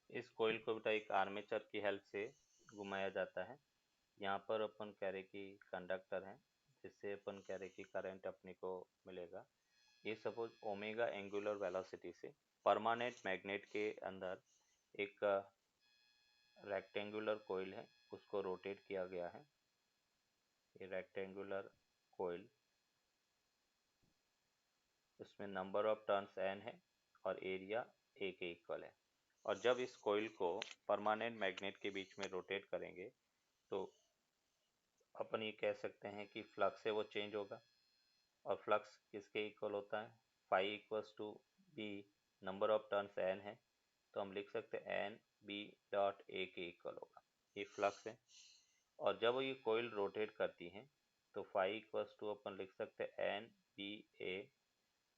इस कोयल को बेटा एक आर्मेचर की हेल्प से घुमाया जाता है। यहाँ पर अपन कह रहे कि कंडक्टर है, जिससे अपन कह रहे कि करंट अपने को मिलेगा। ये सपोज ओमेगा एंगुलर वेलोसिटी से परमानेंट मैग्नेट के अंदर एक रेक्टेंगुलर कोयल है, उसको रोटेट किया गया है। ये रेक्टेंगुलर कोयल, उसमें नंबर ऑफ टर्न्स n है और एरिया a के इक्वल है। और जब इस कोयल को परमानेंट मैग्नेट के बीच में रोटेट करेंगे तो अपन ये कह सकते हैं कि फ्लक्स है वो चेंज होगा। और फ्लक्स किसके इक्वल होता है, phi equals to B, number of turns n है तो हम लिख सकते हैं n b डॉट a के इक्वल होगा। ये फ्लक्स है। और जब ये कोयल रोटेट करती है तो फाई इक्वल्स टू अपन लिख सकते हैं n b a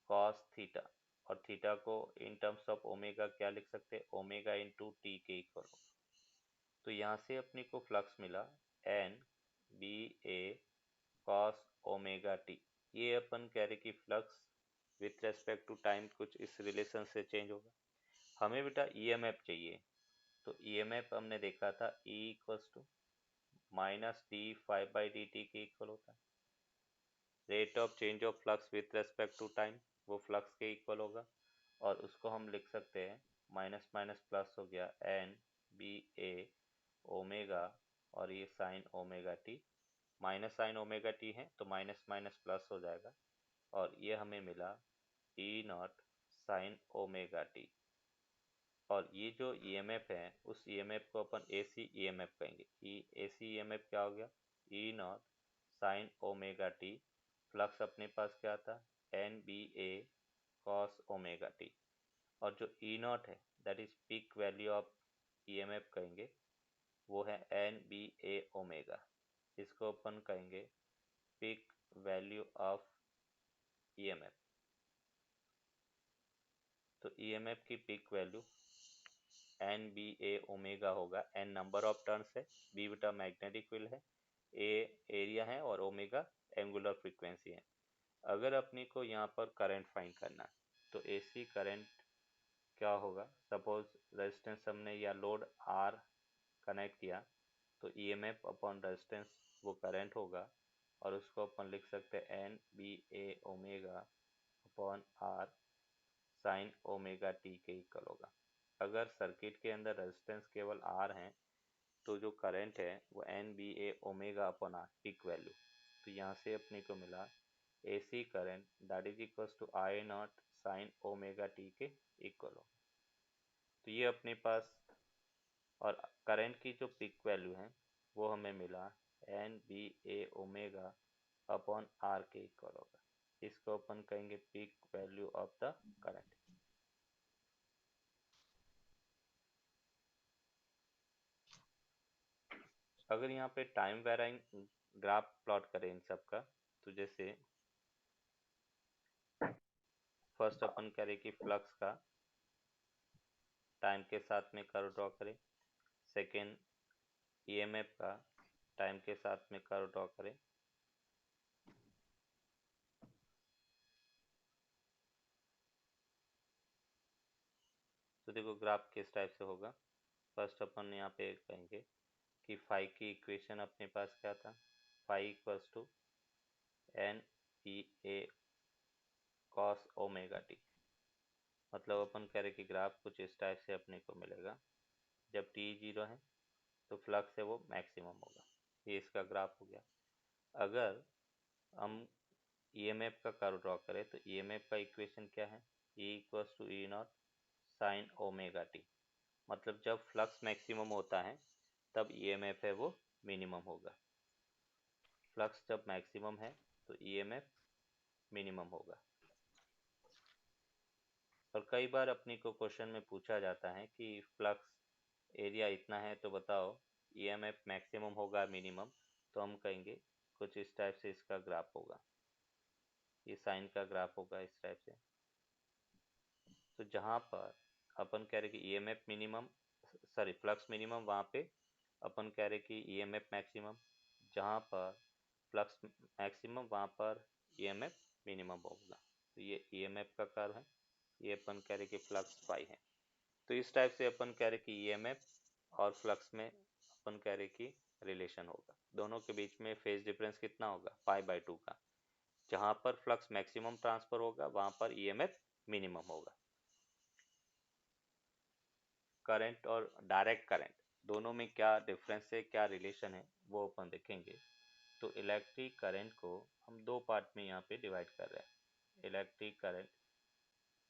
cos theta, और थीटा को इन टर्म्स ऑफ ओमेगा क्या लिख सकते हैं, ओमेगा इंटू टी के इक्वल होगा। तो यहाँ से अपने को फ्लक्स मिला n b a cos omega T. ये अपन कह रहे कि flux with respect to time कुछ इस रिलेशन से चेंज होगा। हमें बेटा ईएमएफ चाहिए, तो ईएमएफ हमने देखा था E equals to minus d phi by d T के इक्वल होता है। Rate of change of flux with respect to time वो फ्लक्स के इक्वल होगा, और उसको हम लिख सकते हैं माइनस माइनस प्लस हो गया एन बी ए ओमेगा, और ये sign omega T, minus sign omega T है तो माइनस माइनस प्लस हो जाएगा, और ये हमें मिला E not sine omega t. और ये जो ईएमएफ है उस ईएमएफ को अपन एसी ईएमएफ कहेंगे। एसी ईएमएफ क्या हो गया, E not sine omega t, flux अपने पास क्या था N B A cos omega t, और जो ई नॉट है that is peak value of EMF कहेंगे, वो है एन बी ए ओमेगा। इसको अपन कहेंगे पीक वैल्यू ऑफ ईएमएफ। तो ईएमएफ की peak value N B A omega होगा। एन नंबर ऑफ टर्न्स है, बी बेटा मैग्नेटिक फील्ड है, ए एरिया है, और ओमेगा एंगुलर फ्रीक्वेंसी है। अगर अपने को यहाँ पर करंट फाइंड करना है तो एसी करंट क्या होगा, सपोज रेजिस्टेंस हमने या लोड आर कनेक्ट किया तो ईएमएफ अपॉन रेजिस्टेंस वो करंट होगा, और उसको अपन लिख सकते हैं N B A omega upon R sine omega T के इक्वल होगा। अगर सर्किट के अंदर रेजिस्टेंस केवल आर है तो जो करंट है वो N B A omega upon R peak value. तो यहाँ से अपने को मिला AC current that is equals to I nought sine omega T के इक्वल हो। तो ये अपने पास, और करंट की जो पीक वैल्यू है वो हमें मिला N B A omega upon R के इक्वल होगा। इसको अपन कहेंगे peak value of the current. अगर यहाँ पे टाइम वेराइंग ग्राफ प्लॉट करें इन सब का, तो जैसे फर्स्ट अपन करें कि फ्लक्स का टाइम के साथ में कर्व ड्रॉ करें, सेकेंड ईएमएफ का टाइम के साथ में कर्व ड्रॉ करें, तो देखो ग्राफ किस टाइप से होगा। फर्स्ट अपन यहाँ पे कहेंगे कि फाई की इक्वेशन अपने पास क्या था, phi equals to N P A cos omega T. मतलब अपन कह रहे कि ग्राफ कुछ इस टाइप से अपने को मिलेगा। जब टी जीरो है तो फ्लक्स है वो मैक्सिमम होगा। ये इसका ग्राफ हो गया। अगर हम ईएमएफ का कर्व ड्रॉ करें तो ईएमएफ का इक्वेशन क्या है, E equals to E not sine omega T. मतलब जब फ्लक्स मैक्सिमम होता है तब ईएमएफ है वो मिनिमम होगा। फ्लक्स जब मैक्सिमम है तो ईएमएफ मिनिमम होगा। और कई बार अपनी को क्वेश्चन में पूछा जाता है कि फ्लक्स एरिया इतना है तो बताओ ईएमएफ मैक्सिमम होगा मिनिमम, तो हम कहेंगे कुछ इस टाइप से इसका ग्राफ होगा। ये साइन का ग्राफ होगा इस टाइप से। तो जहाँ पर अपन कह रहे कि EMF minimum, sorry flux minimum, वहाँ पे अपन कह रहे कि ईएमएफ मैक्सिमम। जहाँ पर फ्लक्स मैक्सिमम वहाँ पर ईएमएफ मिनिमम होगा। तो ये ईएमएफ का कर्व है, ये अपन कह रहे कि फ्लक्स फाई है। तो इस टाइप से अपन कह रहे कि ईएमएफ और फ्लक्स में अपन कह रहे कि रिलेशन होगा, दोनों के बीच में फेज डिफरेंस कितना होगा, पाई/2 का। जहां पर फ्लक्स मैक्सिमम ट्रांसफर होगा वहां पर ईएमएफ मिनिमम होगा। करंट और डायरेक्ट करंट दोनों में क्या डिफरेंस है, क्या रिलेशन है, वो अपन देखेंगे। तो इलेक्ट्रिक करंट को हम दो पार्ट में यहाँ पे डिवाइड कर रहे हैं। इलेक्ट्रिक करंट,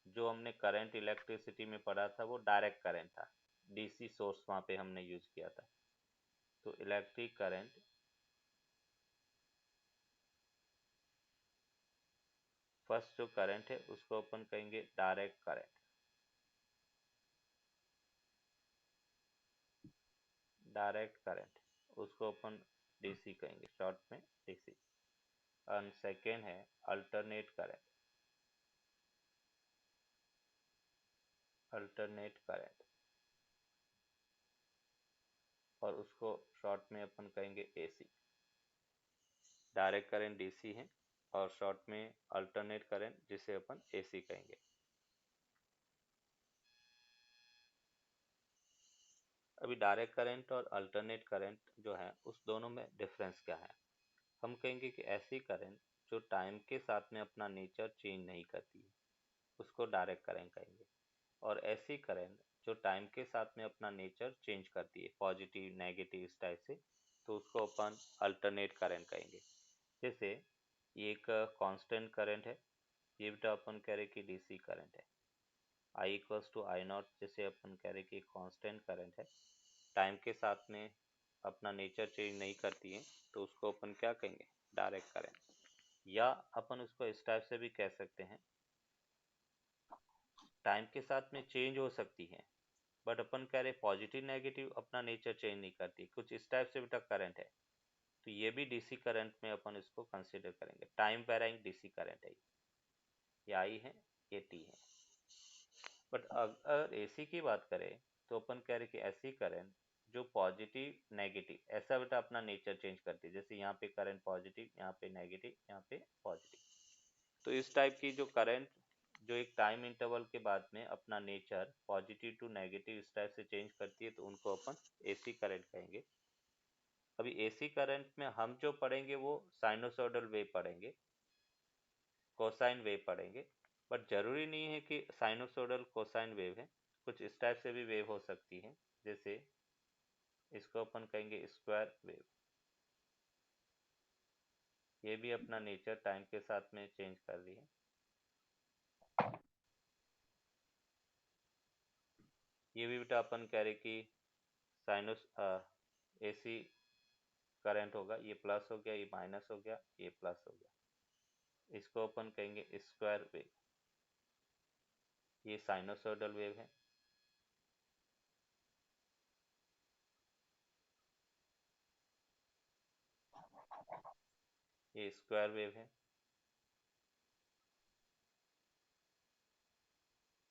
जो हमने करंट इलेक्ट्रिसिटी में पढ़ा था वो डायरेक्ट करंट था, डीसी सोर्स वहाँ पे हमने यूज किया था। तो इलेक्ट्रिक करंट, फर्स्ट जो करंट है उसको अपन कहेंगे डायरेक्ट करंट। डायरेक्ट करंट उसको अपन डीसी कहेंगे, शॉर्ट में डीसी। और सेकेंड है अल्टरनेट करंट। अल्टरनेट करंट और उसको शॉर्ट में अपन कहेंगे एसी। डायरेक्ट करंट डीसी है और शॉर्ट में अल्टरनेट करंट जिसे अपन एसी कहेंगे। अभी डायरेक्ट करंट और अल्टरनेट करंट जो है उस दोनों में डिफरेंस क्या है। हम कहेंगे कि ऐसी करंट जो टाइम के साथ में अपना नेचर चेंज नहीं करती है उसको डायरेक्ट करंट कहेंगे, और ऐसी करंट जो टाइम के साथ में अपना नेचर चेंज करती है, पॉजिटिव नेगेटिव इस टाइप से, तो उसको अपन अल्टरनेट करंट कहेंगे। जैसे ये एक कांस्टेंट करंट है, ये बेटा अपन कह रहे कि डीसी करंट है। आई इक्वल्स टू आई नॉट, जैसे अपन कह रहे कि कांस्टेंट करंट है, टाइम के साथ में अपना नेचर चेंज नहीं करती है, तो उसको अपन क्या कहेंगे, डायरेक्ट करंट। या अपन उसको इस टाइप से भी कह सकते हैं, टाइम के साथ में चेंज हो सकती है बट अपन कह रहे पॉजिटिव नेगेटिव अपना नेचर चेंज नहीं करती, कुछ इस टाइप से बेटा करंट है। तो ये भी डीसी करंट में अपन इसको कंसीडर करेंगे, टाइम वेराइंग डीसी करंट है ये आई है, ये टी है। बट अगर एसी की बात करें तो अपन कह रहे कि ऐसी करंट जो पॉजिटिव नेगेटिव ऐसा बेटा अपना नेचर चेंज करती है, जैसे यहाँ पे करंट पॉजिटिव, यहाँ पे नेगेटिव, यहाँ पे पॉजिटिव। तो इस टाइप की जो करंट जो एक टाइम इंटरवल के बाद में अपना नेचर पॉजिटिव टू नेगेटिव इस टाइप से चेंज करती है, तो उनको अपन एसी करंट कहेंगे। अभी एसी करंट में हम जो पढ़ेंगे वो साइनोसॉइडल वेव पढ़ेंगे, कोसाइन वेव पढ़ेंगे। बट जरूरी नहीं है कि साइनोसॉइडल कोसाइन वेव है, कुछ इस टाइप से भी वेव हो सकती है, जैसे इसको अपन कहेंगे स्क्वायर वेव। ये भी अपना नेचर टाइम के साथ में चेंज कर रही है। ये भी बेटा अपन कह रहे कि साइनस एसी करंट होगा, ये प्लस हो गया, ये माइनस हो गया, ये प्लस हो गया, इसको अपन कहेंगे स्क्वायर वेव। ये साइनोसॉइडल वेव है। ये स्क्वायर वेव है।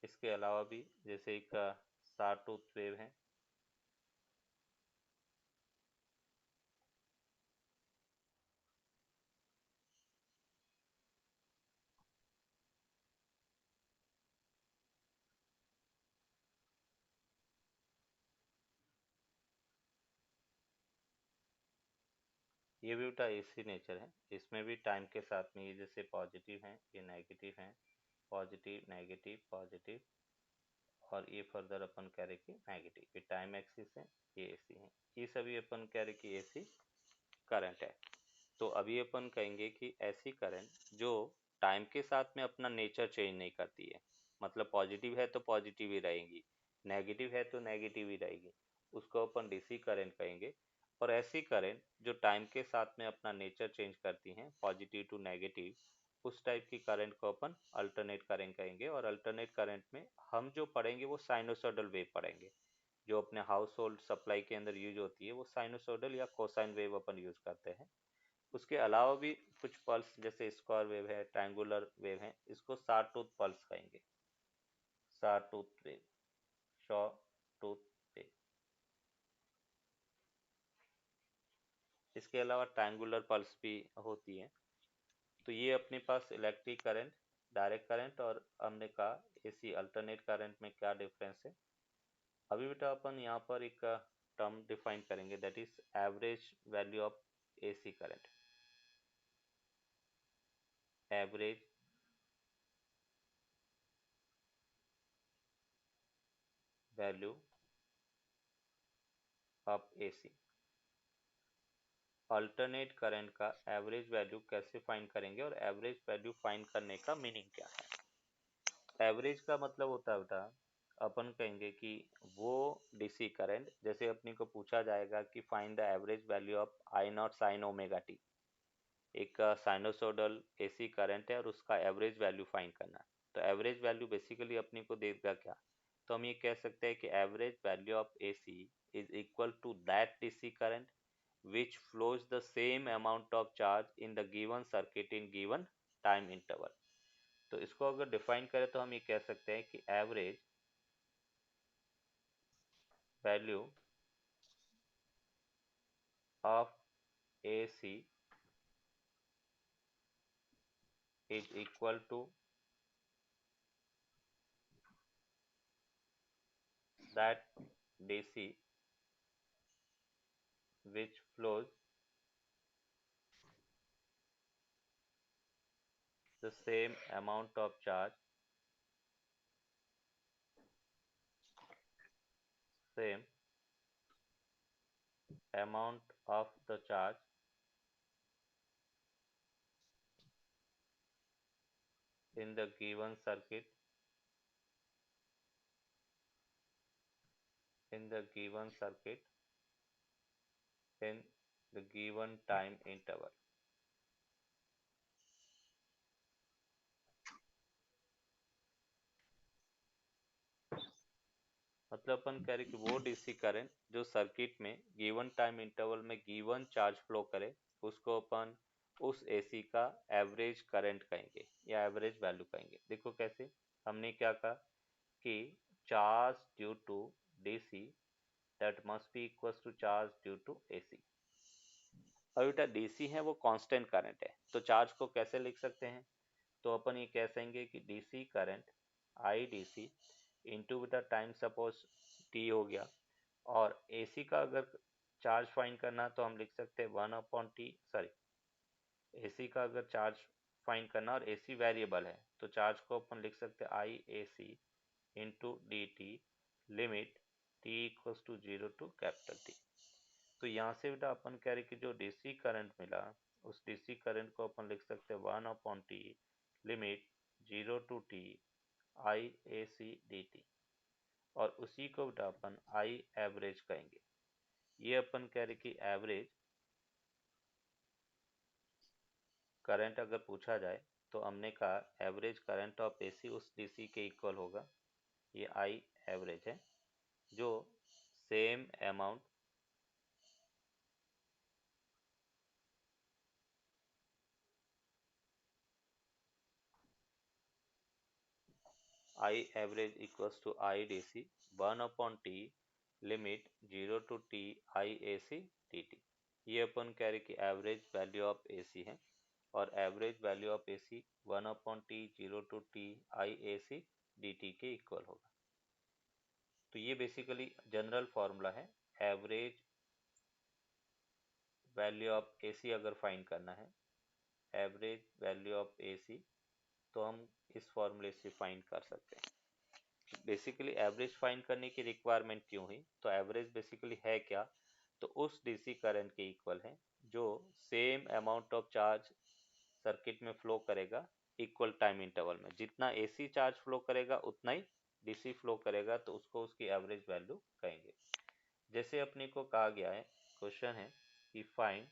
इसके अलावा भी जैसे एक साटूथ वेव है। ये भी बेटा एसी नेचर है, इसमें भी टाइम के साथ में ये जैसे पॉजिटिव हैं, ये नेगेटिव हैं, पॉजिटिव नेगेटिव पॉजिटिव, और ये फर्दर अपन कह रहे कि नेगेटिव, ये टाइम एक्सिस है, ये एसी है, ये सभी अपन कह रहे कि एसी करंट है। तो अभी अपन कहेंगे कि ऐसी करंट जो टाइम के साथ में अपना नेचर चेंज नहीं करती है, मतलब पॉजिटिव है तो पॉजिटिव ही रहेगी, नेगेटिव है तो नेगेटिव ही रहेगी, उसको अपन डीसी करंट कहेंगे। और ऐसी करंट जो टाइम के साथ में अपना नेचर चेंज करती हैं, पॉजिटिव टू नेगेटिव, उस टाइप की करंट को अपन अल्टरनेट करंट कहेंगे। और अल्टरनेट करंट में हम जो पढ़ेंगे वो साइनोसॉइडल वेव पढ़ेंगे, जो अपने हाउस होल्ड सप्लाई के अंदर यूज होती है वो साइनोसॉइडल या कोसाइन वेव अपन यूज करते हैं। उसके अलावा भी कुछ पल्स जैसे स्क्वायर वेव है, ट्रायंगुलर वेव है, इसको शॉ टूथ पल्स कहेंगे, Shaw tooth wave, Shaw tooth wave. इसके अलावा ट्रायंगुलर पल्स भी होती है। तो ये अपने पास इलेक्ट्रिक करंट, डायरेक्ट करंट और हमने कहा एसी अल्टरनेट करंट में क्या डिफरेंस है। अभी बेटा अपन यहाँ पर एक टर्म डिफाइन करेंगे, that is average value of AC current. Average value of AC. Alternate current का एवरेज वैल्यू कैसे फाइंड करेंगे और एवरेज वैल्यू फाइंड करने का मीनिंग क्या है? एवरेज का मतलब होता है बेटा, अपन कहेंगे कि वो डीसी करंट, जैसे अपने को पूछा जाएगा कि find the average value of I nought sine omega T. एक साइनोसोडल एसी करंट है और उसका एवरेज वैल्यू फाइंड करना है। तो एवरेज वैल्यू बेसिकली अपने को देगा क्या? तो हम ये कह सकते हैं कि average value of AC is equal to that DC current which flows the same amount of charge in the given circuit in given time interval। तो इसको अगर डिफाइन करें तो हम ये कह सकते हैं कि average value of AC is equal to that DC which flows the same amount of charge, same amount of the charge in the given circuit in the given circuit in the given time interval। मतलब अपन कह रहे कि वो DC current जो circuit में given time interval में given charge flow करे, उसको अपन उस एसी का एवरेज करंट कहेंगे या एवरेज वैल्यू कहेंगे। देखो कैसे, हमने क्या कहा कि charge due to DC that must be equal to charge due to AC. अब बेटा डीसी है वो कांस्टेंट करंट है, तो चार्ज को कैसे लिख सकते हैं? तो अपन ये कह सकेंगे कि DC current I DC into बेटा टाइम सपोज टी हो गया। और एसी का अगर चार्ज फाइंड करना तो हम लिख सकते हैं 1/t, सॉरी, एसी का अगर चार्ज फाइंड करना और एसी वेरिएबल है तो चार्ज को अपन लिख सकते हैं I A C into D t limit t equals to 0 to capital T. तो यहाँ से बेटा अपन कह रहे कि जो डीसी करंट मिला उस डीसी करंट को अपन लिख सकते हैं 1/t limit 0 to T I A C D T. और उसी को बेटा अपन आई एवरेज कहेंगे। ये अपन कह रहे कि एवरेज करंट अगर पूछा जाए तो हमने कहा एवरेज करंट ऑफ एसी उस डीसी के इक्वल होगा, ये आई एवरेज है, जो same amount I average equals to I D C 1/t limit 0 to T I A C D T. ये अपन कह रहे कि एवरेज वैल्यू ऑफ एसी है और average value of AC 1/t 0 to T I A C D T के equal होगा। तो ये बेसिकली जनरल फॉर्मूला है। एवरेज वैल्यू ऑफ एसी अगर फाइंड करना है, एवरेज वैल्यू ऑफ एसी, तो हम इस फॉर्मूले से फाइंड कर सकते हैं। बेसिकली एवरेज फाइंड करने की रिक्वायरमेंट क्यों हुई? तो एवरेज बेसिकली है क्या? तो उस डीसी करंट के इक्वल है जो same amount of charge circuit में फ्लो करेगा इक्वल टाइम इंटरवल में। जितना एसी चार्ज फ्लो करेगा उतना ही डीसी फ्लो करेगा, तो उसको उसकी एवरेज वैल्यू कहेंगे। जैसे अपने को कहा गया है, क्वेश्चन है कि find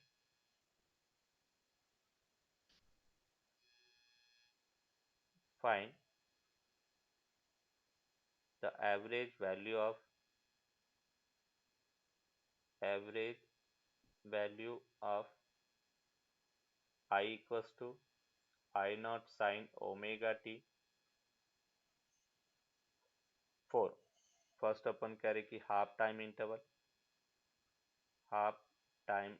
the average value of I equals to I naught sin omega t for. First अपन कह रहे कि half time interval half time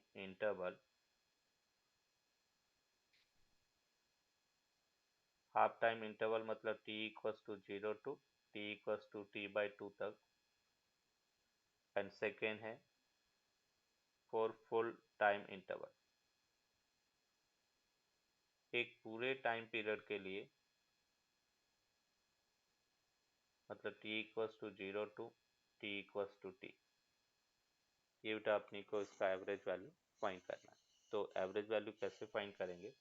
interval मतलब t equals to 0 to t equals to t/2 तक एंड सेकेंड है for full time interval. एक पूरे time period के लिए, मतलब t equals to 0 to t equals to t, ये बेटा अपनी को इसका एवरेज वैल्यू फाइंड करना है। तो एवरेज वैल्यू कैसे फाइंड करेंगे,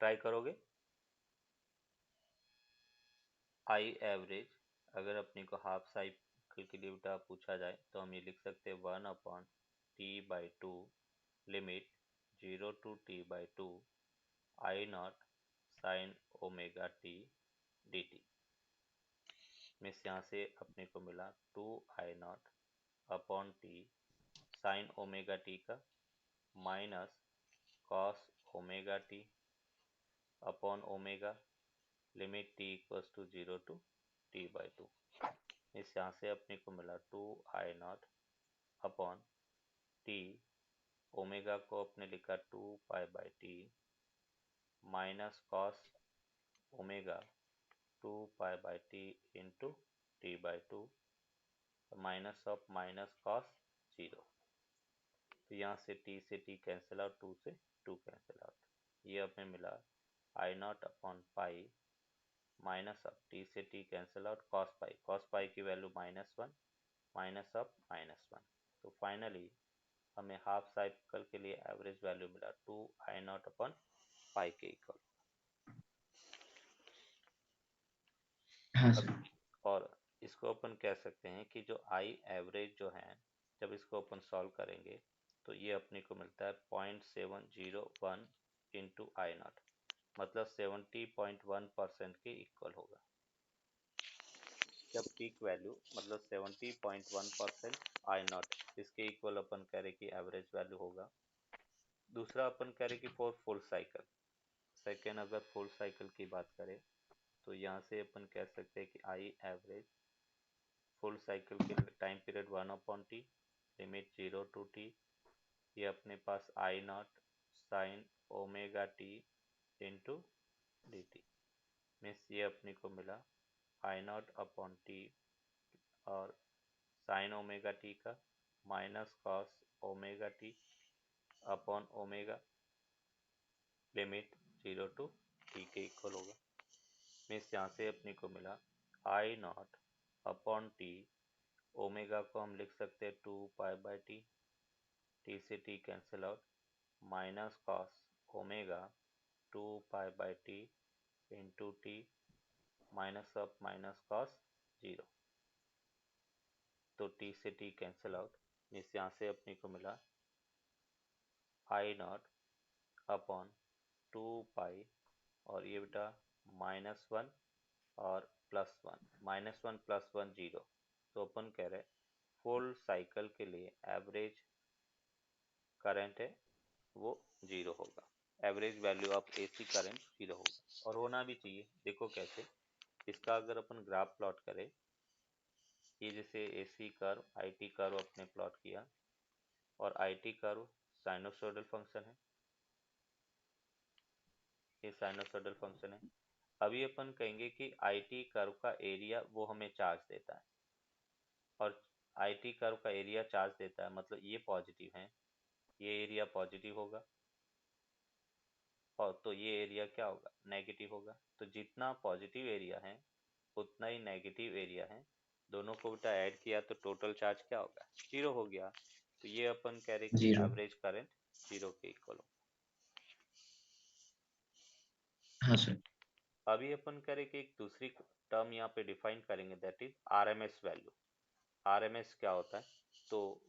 ट्राई करोगे। आई एवरेज अगर अपनी को हाफ साइकिल के लिए बेटा पूछा जाए तो हम ये लिख सकते हैं 1/t/2 limit 0 to t/2 I nought sine omega T dt। Means यहाँ से अपने को मिला 2I0/t साइन ओमेगा टी का minus cos omega T upon omega limit t equals to 0 to t/2। इस यहाँ से अपने को मिला 2I0/t, ओमेगा को अपने लिखा 2π/t minus cos omega 2π/t into t/2 minus of minus cos 0। तो यहाँ से t कैंसिल आउट, 2 से 2 कैंसिल आउट, ये हमें मिला I0/पाई minus of t cancel out cos pi की वैल्यू -1 माइनस ऑफ -1। तो फाइनली हमें हाफ साइकिल के लिए एवरेज वैल्यू मिला 2I0/पाई के इक्वल। हाँ सर। और इसको अपन कह सकते हैं कि जो आई एवरेज जो है, जब इसको अपन सॉल्व करेंगे तो ये अपने को मिलता है 0.701 इंटू I0, मतलब 70.1% के इक्वल होगा। जब पीक वैल्यू मतलब 70.1% I0 इसके इक्वल अपन कह रहे कि एवरेज वैल्यू होगा। दूसरा अपन कह रहे कि फॉर फुल साइकिल, सेकेंड अगर फुल साइकिल की बात करें तो यहाँ से अपन कह सकते हैं कि आई एवरेज फुल साइकिल के time period 1/t limit 0 to t, ये अपने पास I0 sine omega T into dt। मीन्स ये अपने को मिला I0/t और साइन ओमेगा टी का minus cos omega T upon omega limit 0 to t के इक्वल होगा। मीन्स यहाँ से अपने को मिला I0/t, ओमेगा को हम लिख सकते हैं 2π/t, t से t cancel out minus cos omega 2π/t into t minus of minus cos 0। तो t से t कैंसिल आउट, इस यहाँ से अपने को मिला I0/2π और ये बेटा -1 और +1, -1 +1 0। तो अपन कह रहे फुल साइकिल के लिए एवरेज करंट है वो 0 होगा, average value of AC current 0 होगा। और होना भी चाहिए। देखो कैसे, इसका अगर अपन ग्राफ प्लॉट करें, ये जैसे एसी कर्व आईटी कर्व अपने प्लॉट किया और आईटी कर्व साइनोसॉइडल फंक्शन है, ये साइनोसॉइडल फंक्शन है। अभी अपन कहेंगे कि आईटी कर्व का एरिया वो हमें चार्ज देता है, और आईटी कर्व का एरिया चार्ज देता है मतलब ये पॉजिटिव है, ये एरिया पॉजिटिव होगा, और तो ये एरिया क्या होगा, नेगेटिव होगा। तो जितना पॉजिटिव एरिया है उतना ही नेगेटिव एरिया है, दोनों को बेटा ऐड किया तो टोटल चार्ज क्या होगा, 0 हो गया। तो ये अपन कह रहे कि 0। एवरेज करंट 0 के इक्वल हो। हाँ सर। अभी अपन कह रहे कि एक दूसरी टर्म यहाँ पे डिफाइन करेंगे, that is RMS value. RMS क्या होता है, तो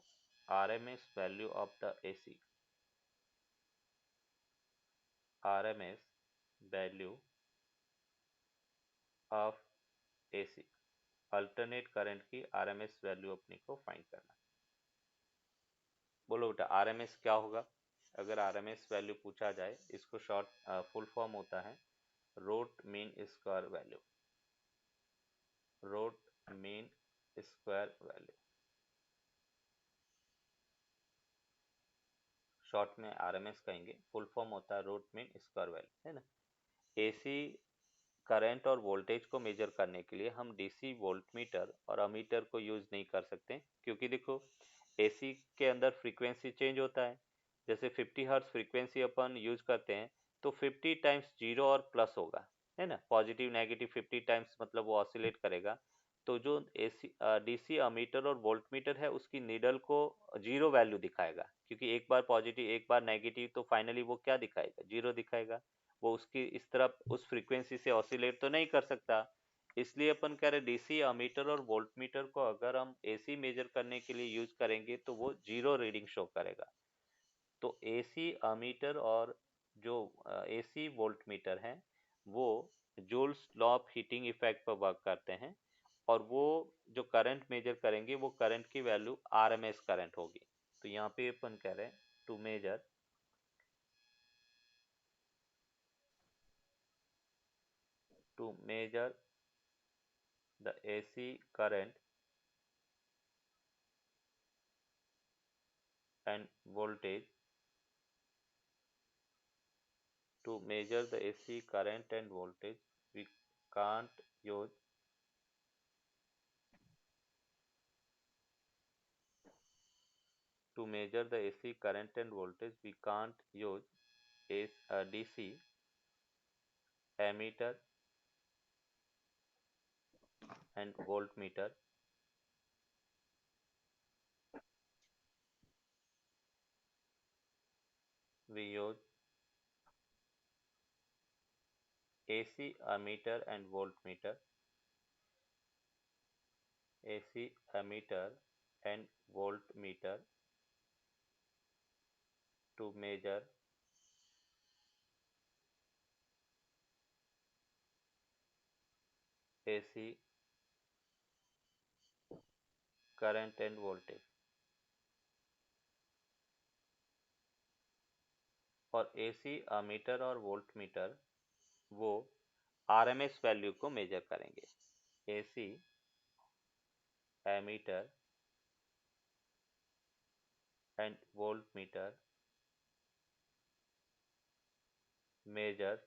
RMS value of the AC, RMS value of AC, alternate current की आरएमएस वैल्यू अपने को फाइंड करना है। बोलो बेटा आरएमएस क्या होगा। अगर आरएमएस वैल्यू पूछा जाए, इसको शॉर्ट फुल फॉर्म होता है root mean square value, root mean square value, short में आरएमएस कहेंगे, फुल फॉर्म होता है रूट मीन स्क्वायर वैल्यू, है ना। एसी करंट और वोल्टेज को मेजर करने के लिए हम डीसी वोल्टमीटर और अमीटर को यूज नहीं कर सकते, क्योंकि देखो एसी के अंदर फ्रीक्वेंसी चेंज होता है। जैसे 50 हर्ट्ज फ्रीक्वेंसी अपन यूज करते हैं तो 50 टाइम्स जीरो और प्लस होगा, है ना, पॉजिटिव नेगेटिव 50 टाइम्स, मतलब वो ऑसिलेट करेगा। तो जो एसी डीसी अमीटर और वोल्टमीटर है उसकी नीडल को जीरो वैल्यू दिखाएगा, क्योंकि एक बार पॉजिटिव एक बार नेगेटिव, तो फाइनली वो क्या दिखाएगा, जीरो दिखाएगा। वो उसकी इस तरफ उस फ्रीक्वेंसी से ऑसिलेट तो नहीं कर सकता। इसलिए अपन कह रहे डीसी अमीटर और वोल्टमीटर को अगर हम एसी मेजर करने के लिए यूज करेंगे तो वो जीरो रीडिंग शो करेगा। तो एसी अमीटर और जो एसी वोल्टमीटर हैं वो joules law of heating effect पर वर्क करते हैं, और वो जो करंट मेजर करेंगे वो करंट की वैल्यू आरएमएस करंट होगी। तो यहाँ पे अपन कह रहे हैं to measure the AC current and voltage, to measure the AC current and voltage we can't use to measure the AC current and voltage we can't use a DC ammeter and voltmeter. We use AC ammeter and voltmeter, AC ammeter and voltmeter to measure AC current and voltage। और AC ammeter और voltmeter वो RMS value को measure करेंगे। AC ammeter and voltmeter measure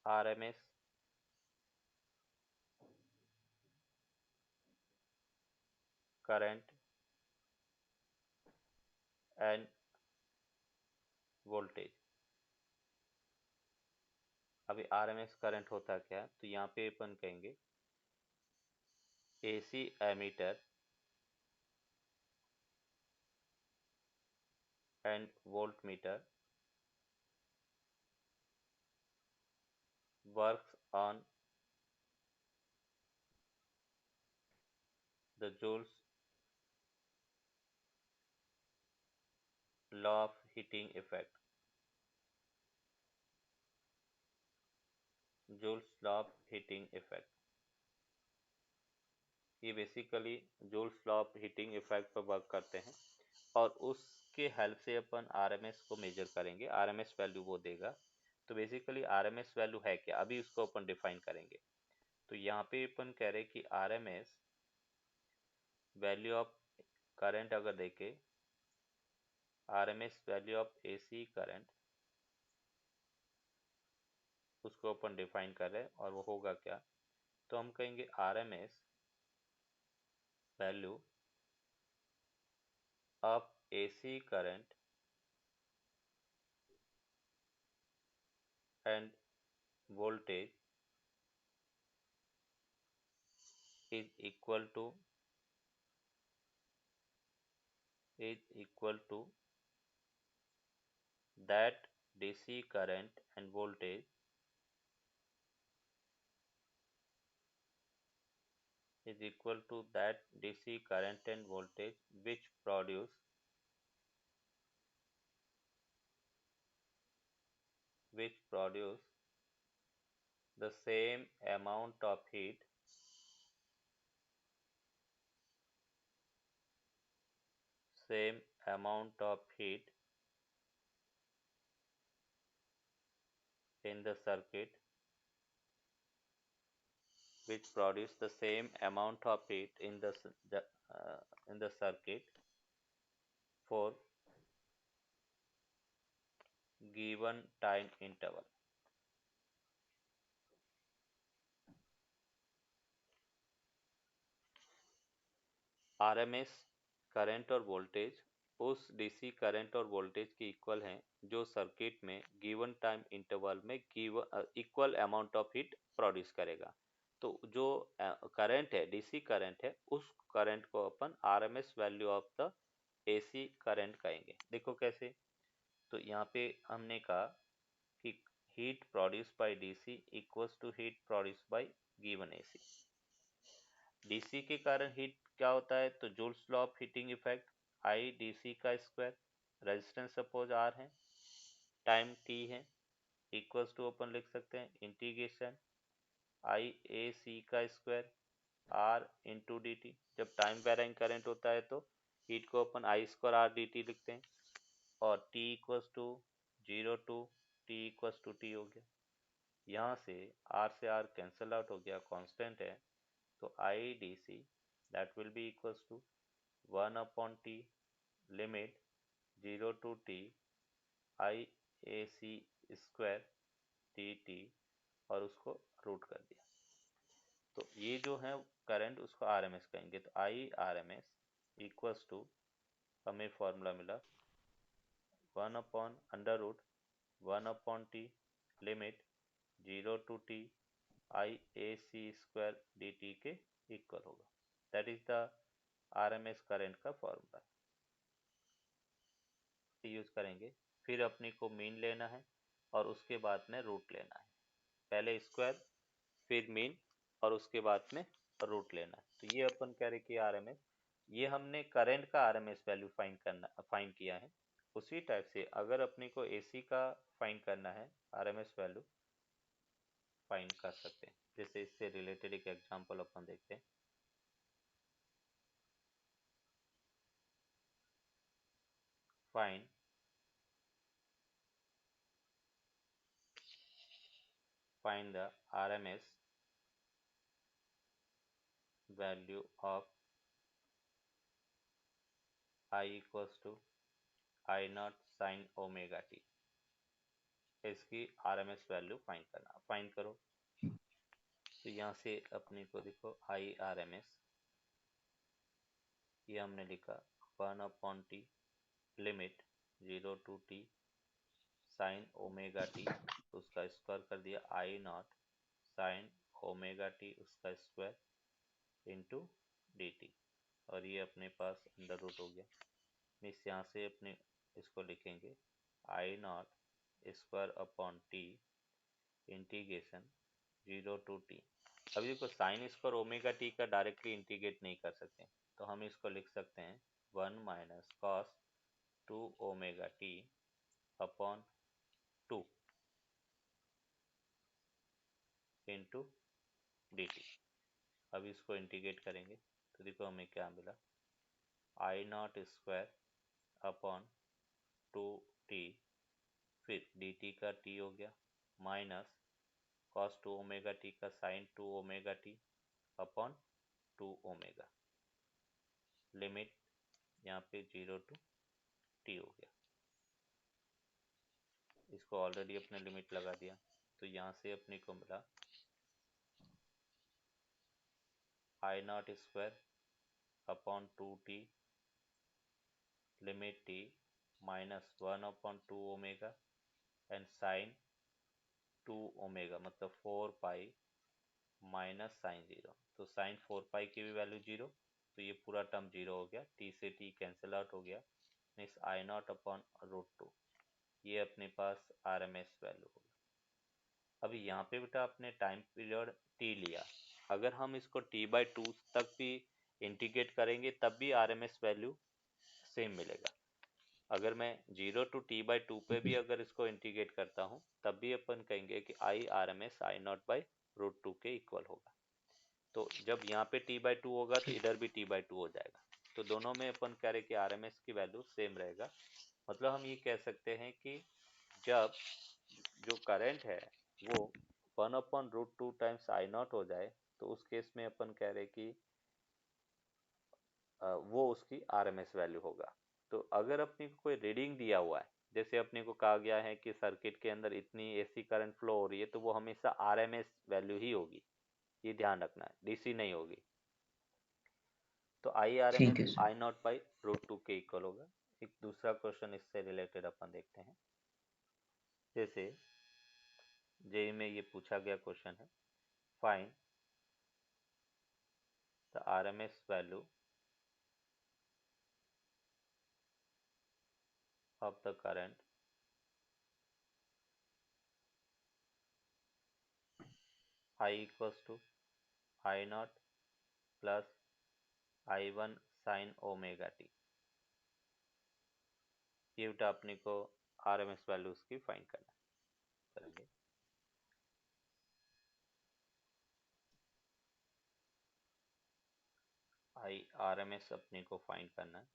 RMS current and voltage। अभी RMS current होता क्या है, तो यहाँ पे अपन कहेंगे AC ammeter and voltmeter works on the Joule's law of heating effect. Joule's law of heating effect, ये basically Joule's law of heating effect पर वर्क करते हैं, और उसके हेल्प से अपन आरएमएस को मेजर करेंगे, आरएमएस वैल्यू वो देगा। तो बेसिकली आरएमएस वैल्यू है क्या, अभी उसको अपन डिफाइन करेंगे। तो यहाँ पे अपन कह रहे हैं कि आरएमएस वैल्यू ऑफ करंट अगर देखे, RMS value of AC current, उसको अपन डिफाइन कर रहे हैं, और वो होगा क्या, तो हम कहेंगे RMS value of AC current and voltage is equal to that DC current and voltage is equal to that DC current and voltage which produce the same amount of heat in the circuit, which produce the same amount of heat in the circuit for given time interval। RMS current और voltage उस DC current और voltage के equal हैं जो circuit में given time interval में given equal amount of heat produce करेगा। तो जो करंट है, डीसी करंट है, उस करंट को अपन RMS value of the AC current कहेंगे। देखो कैसे, तो यहाँ पे हमने कहा कि heat produce by DC equals to heat produce by given AC. DC के कारण हीट क्या होता है, तो Joule's law of heating effect, I DC का स्क्वायर, रेजिस्टेंस सपोज आर है, टाइम टी है, इक्वल्स टू अपन लिख सकते हैं इंटीग्रेशन आई ए सी का square R into D T. जब टाइम वेराइंग करंट होता है तो हीट को अपन I square R D T लिखते हैं, और T equals to 0 to T equals to T हो गया। यहाँ से आर कैंसल आउट हो गया, कांस्टेंट है, तो I D C that will be equals to 1 upon t limit 0 to t i a c square dt, और उसको रूट कर दिया। तो ये जो है करंट, उसको आरएमएस कहेंगे। तो आई आरएमएस इक्वल्स टू, हमें फॉर्मूला मिला 1 upon under root 1 upon T limit 0 to T I A C square D T के इक्वल होगा। That is the RMS current का फॉर्मूला यूज करेंगे। फिर अपने को मीन लेना है और उसके बाद में रूट लेना है। पहले स्क्वायर, फिर मीन, और उसके बाद में रूट लेना है। तो ये अपन कह रहे कि आरएमएस, ये हमने करंट का आरएमएस वैल्यू फाइंड किया है। उसी टाइप से अगर अपने को एसी का फाइंड करना है आरएमएस वैल्यू फाइंड कर सकते हैं। जैसे इससे रिलेटेड एक एग्जांपल अपन देखते हैं। Find the RMS value of I equals to I nought sine omega T. इसकी आरएमएस वैल्यू फाइंड करो। तो यहाँ से अपने को देखो आई आरएमएस, ये हमने लिखा 1 upon T limit 0 to T sine omega T, उसका स्क्वायर कर दिया I nought sine omega T उसका स्क्वायर इंटू डी टी, और ये अपने पास अंडर रूट हो गया। मीन्स यहाँ से अपने इसको लिखेंगे I not square upon T integration 0 to T. अभी देखो साइन स्क्वायर ओमेगा टी का डायरेक्टली इंटीग्रेट नहीं कर सकते, तो हम इसको लिख सकते हैं 1 minus cos 2 omega T upon 2 into D T. अब इसको इंटीग्रेट करेंगे तो देखो हमें क्या मिला, I not square upon 2 T, फिर डी टी का टी हो गया, माइनस कॉस 2 ओमेगा टी का sine 2 omega T upon 2 omega, limit यहाँ पे 0 टू टी हो गया। इसको ऑलरेडी अपने लिमिट लगा दिया, तो यहाँ से अपने को मिला I not square upon 2 T limit T minus 1 upon 2 omega and sine 2 omega, मतलब 4 पाई माइनस साइन 0। तो साइन 4 पाई की भी वैल्यू 0, तो ये पूरा टर्म 0 हो गया, टी से टी कैंसिल आउट हो गया। Means I nought upon root 2, ये अपने पास आरएमएस वैल्यू होगा। अभी यहाँ पे बेटा आपने टाइम पीरियड टी लिया, अगर हम इसको t/2 तक भी इंटीग्रेट करेंगे तब भी आरएमएस वैल्यू सेम मिलेगा। अगर मैं 0 टू t/2 पे भी अगर इसको इंटीग्रेट करता हूँ तब भी अपन कहेंगे कि I RMS I not by root 2 के इक्वल होगा। तो जब यहाँ पे t/2 होगा तो इधर भी t/2 हो जाएगा, तो दोनों में अपन कह रहे कि आरएमएस की वैल्यू सेम रहेगा। मतलब हम ये कह सकते हैं कि जब जो करंट है वो 1 upon root 2 times I nought हो जाए तो उस केस में अपन कह रहे कि वो उसकी आरएमएस वैल्यू होगा। तो अगर अपनी को कोई रीडिंग दिया हुआ है जैसे अपने को कहा गया है कि सर्किट के अंदर इतनी एसी करंट फ्लो हो रही है, तो वो हमेशा आरएमएस वैल्यू ही होगी, ये ध्यान रखना है, डीसी नहीं होगी। तो आई आर एम ठीक एस है sir. I not by root two के इक्वल होगा। एक दूसरा क्वेश्चन इससे रिलेटेड अपन देखते हैं। जैसे जेई में ये पूछा गया क्वेश्चन है, find the RMS value of the current I equals to I not plus I one sine omega T. ये बेटा अपने को आरएमएस वैल्यू उसकी फाइंड करना करेंगे। आई आरएमएस अपने को फाइंड करना है।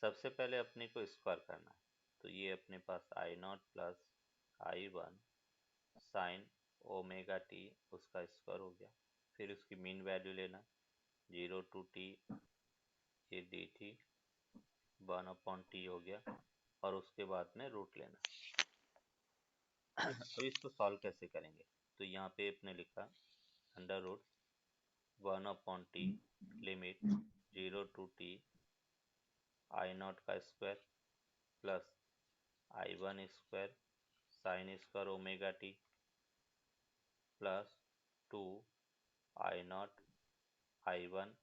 सबसे पहले अपने को स्क्वायर करना है, तो ये अपने पास I not plus I one sine omega T उसका स्क्वायर हो गया। फिर उसकी मीन वैल्यू लेना, 0 to t ये डी टी 1/t हो गया, और उसके बाद में रूट लेना। अब इसको सॉल्व कैसे करेंगे, तो यहाँ पे अपने लिखा under root 1/t limit 0 to t I not का square plus I one square sine square omega T plus 2 I not I one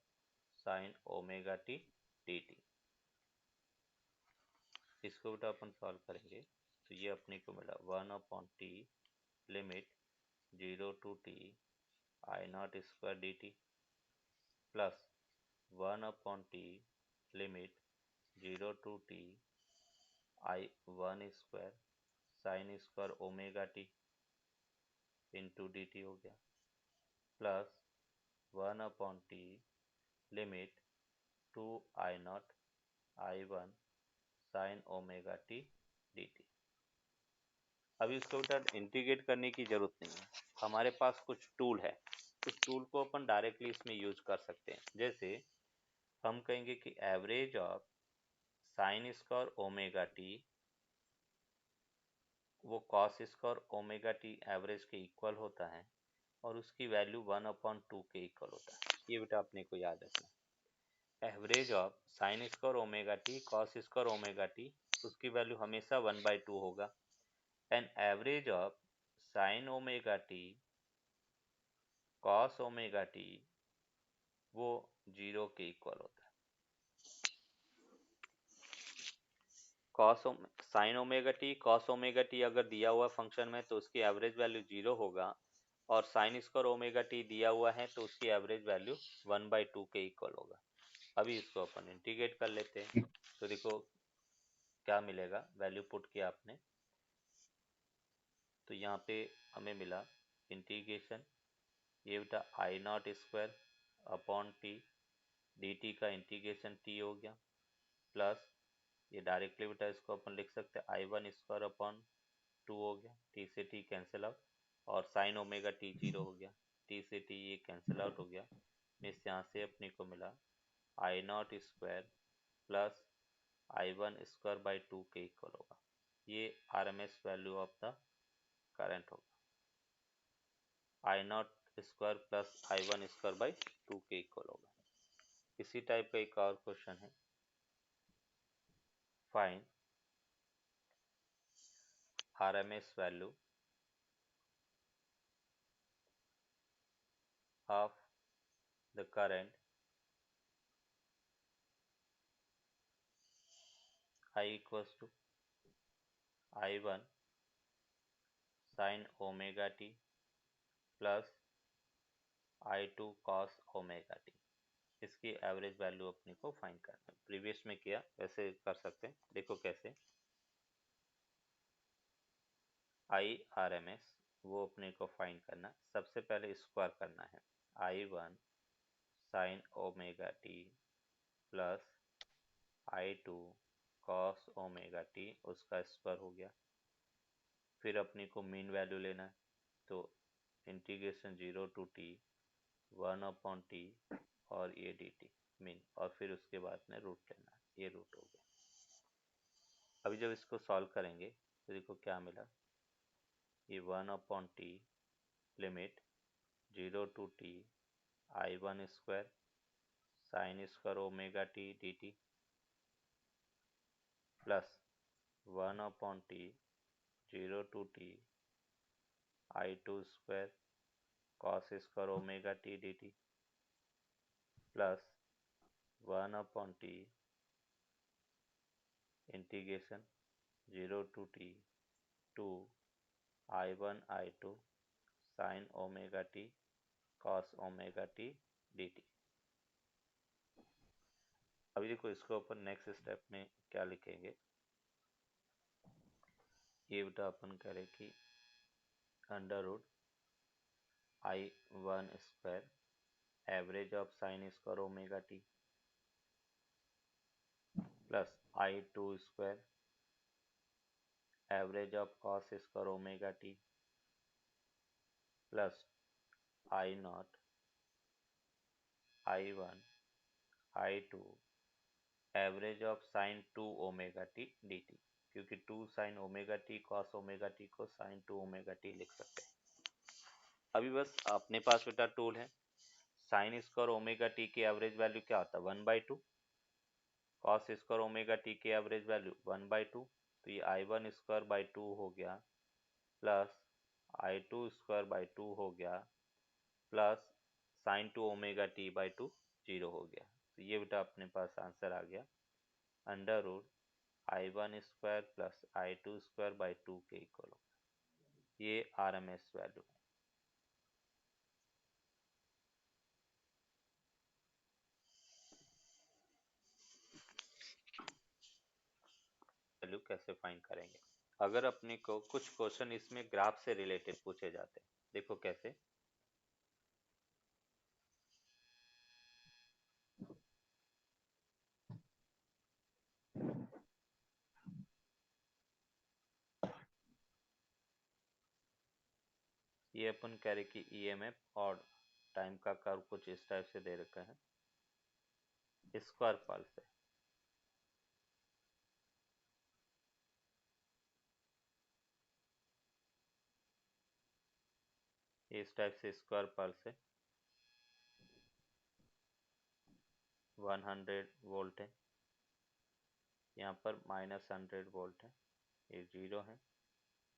sine omega T D T. इसको बेटा अपन सॉल्व करेंगे, तो ये अपने को मिला 1/t limit 0 to t I not square D T plus 1/t limit 0 to t I one square sine square omega T into D T हो गया, plus 1/t limit 2 I not I one sine omega T D T. अभी इसको बेटा integrate करने की जरूरत नहीं है, हमारे पास कुछ टूल है, उस टूल को अपन डायरेक्टली इसमें यूज कर सकते हैं। जैसे हम कहेंगे कि average of sine square omega T वो cos square omega T average के इक्वल होता है, और उसकी वैल्यू 1/2 के इक्वल होता है। ये बेटा अपने को याद रखना, average of sine square omega T cos square omega T उसकी वैल्यू हमेशा 1/2 होगा, and average of sign omega T cos omega T वो 0 के इक्वल होता है। Cos sine omega T cos omega T अगर दिया हुआ फंक्शन में तो उसकी एवरेज वैल्यू 0 होगा, और साइन स्क्वायर ओमेगा टी दिया हुआ है तो उसकी एवरेज वैल्यू 1/2 के इक्वल होगा। अभी इसको अपन इंटीग्रेट कर लेते हैं, तो देखो क्या मिलेगा, वैल्यू पुट किया आपने तो यहाँ पे हमें मिला इंटीग्रेशन, ये बेटा I not square upon T D T का इंटीग्रेशन टी हो गया, प्लस ये डायरेक्टली बेटा इसको अपन लिख सकते हैं आई वन स्क्वायर अपॉन 2 हो गया, टी से टी कैंसिल आउट, और साइन ओमेगा टी 0 हो गया, टी से टी ये कैंसिल आउट हो गया। इस यहाँ से अपने को मिला I not square plus I one square by 2 के इक्वल होगा। ये R M S value of the current होगा, I not square plus I one square by 2 के इक्वल होगा। इसी टाइप का एक और क्वेश्चन है, find R M S value of the current I equals to I one sine omega T plus I two cos omega T. इसकी average value अपने को फाइंड करना है, प्रीवियस में किया वैसे कर सकते हैं, देखो कैसे। आई आर एम एस वो अपने को फाइंड करना, सबसे पहले स्क्वायर करना है, I one sine omega T plus I two cos omega T उसका स्क्वायर हो गया। फिर अपने को मीन वैल्यू लेना है, तो इंटीग्रेशन 0 to t 1/t और ये डी टी मीन, और फिर उसके बाद में रूट लेना, ये रूट हो गया। अभी जब इसको सॉल्व करेंगे तो देखो क्या मिला, ये 1/t limit 0 to t I1 square sine square omega T D T plus 1/t 0 to t I2 square cos square omega T D T plus 1/t integration 0 to t 2 I1 I2 sign omega T cos omega T D T. अभी देखो इसको अपन next step में क्या लिखेंगे, ये बेटा अपन करें कि under root I1 square average of sine square omega T plus I2 square average of cos square omega T plus I0 I1 I2 average of sine 2 omega T D T, क्योंकि 2 sine omega T cos omega T को sine 2 omega T लिख सकते हैं। अभी बस अपने पास बेटा tool है, साइन स्क्वायर ओमेगा टी की एवरेज वैल्यू क्या होता है 1/2, कॉस स्क्वायर ओमेगा टी की एवरेज वैल्यू 1/2, तो ये I1 स्क्वायर बाई 2 हो गया प्लस I2 स्क्वायर बाई 2 हो गया plus sign 2 omega T by 2 0 हो गया। तो ये बेटा अपने पास आंसर आ गया under root I1 square plus I2 square by 2 के इक्वल होगा। ये RMS वैल्यू है। वैल्यू कैसे फाइंड करेंगे, अगर अपने को कुछ क्वेश्चन इसमें ग्राफ से रिलेटेड पूछे जाते हैं, देखो कैसे। ये अपन कह रहे कि EMF और टाइम का कर्व कुछ इस टाइप से दे रखा है, स्क्वायर पल्स है। ये इस टाइप से स्क्वायर पल्स है, 100 वोल्ट है, यहाँ पर -100 वोल्ट है, ये 0 है,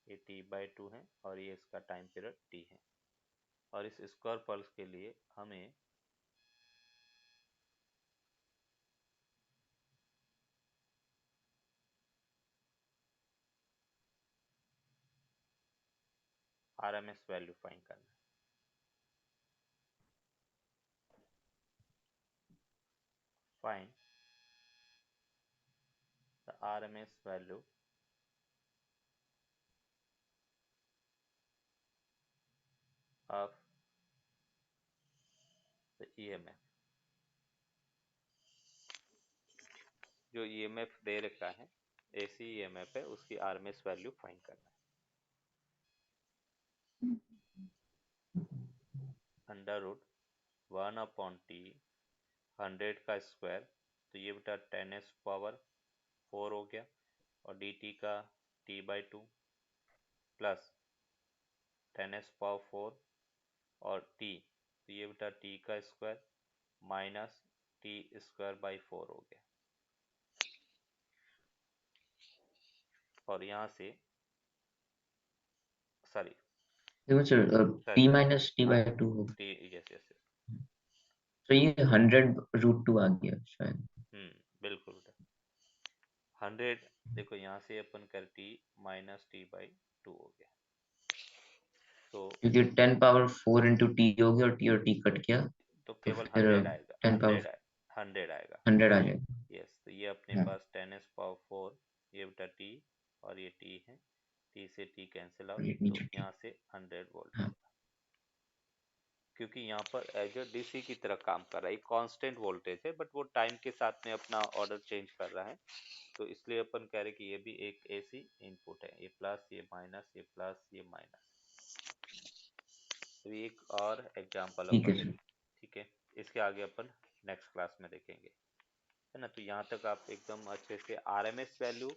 ये T/2 है और ये इसका टाइम पीरियड T है। और इस स्क्वायर पल्स के लिए हमें RMS वैल्यू फाइंड करना है। Find the RMS value of the EMF। जो EMF दे रखा है AC EMF है, उसकी RMS वैल्यू फाइंड करना है। अंडर रूट 1/t 100 का स्क्वायर, तो ये बेटा 10⁻⁴ हो गया, और dt का T/2 प्लस 10⁻⁴ और t, तो ये बेटा t का square minus t square by 4 हो गया। और यहाँ से सॉरी देखो sir, sorry p minus T हाँ बाई 2 होगा, t, यस यस, तो ये 100√2 आ गया शायद। बिल्कुल बेटा 100। देखो यहाँ से अपन कर t माइनस t/2 हो गया, तो क्योंकि 10⁻⁴ इंटू टी हो गया और टी कट गया, तो केवल फिर 100 आएगा, 10 100 आएगा। 100 आ जाएगा। यस, तो ये अपने हाँ, पास 10⁻⁴, ये बेटा t और ये t है, t से t कैंसिल और आउट, ये तो नीचे टी। यहाँ से 100 वोल्ट हाँ, आएगा। क्योंकि यहाँ पर एज अ डीसी की तरह काम कर रहा है, कांस्टेंट वोल्टेज है, बट वो टाइम के साथ में अपना ऑर्डर चेंज कर रहा है, तो इसलिए अपन कह रहे कि ये भी एक एसी इनपुट है, ये प्लस ये माइनस ये प्लस ये माइनस। तो एक और एग्जांपल ठीक है अपन, सर। ठीक है, इसके आगे अपन नेक्स्ट क्लास में देखेंगे, है ना। तो यहाँ तक आप एकदम अच्छे से RMS वैल्यू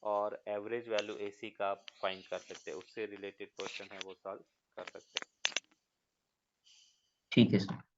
और एवरेज वैल्यू AC का आप फाइंड कर सकते हैं, उससे रिलेटेड क्वेश्चन है वो सॉल्व कर सकते हैं। ठीक है सर।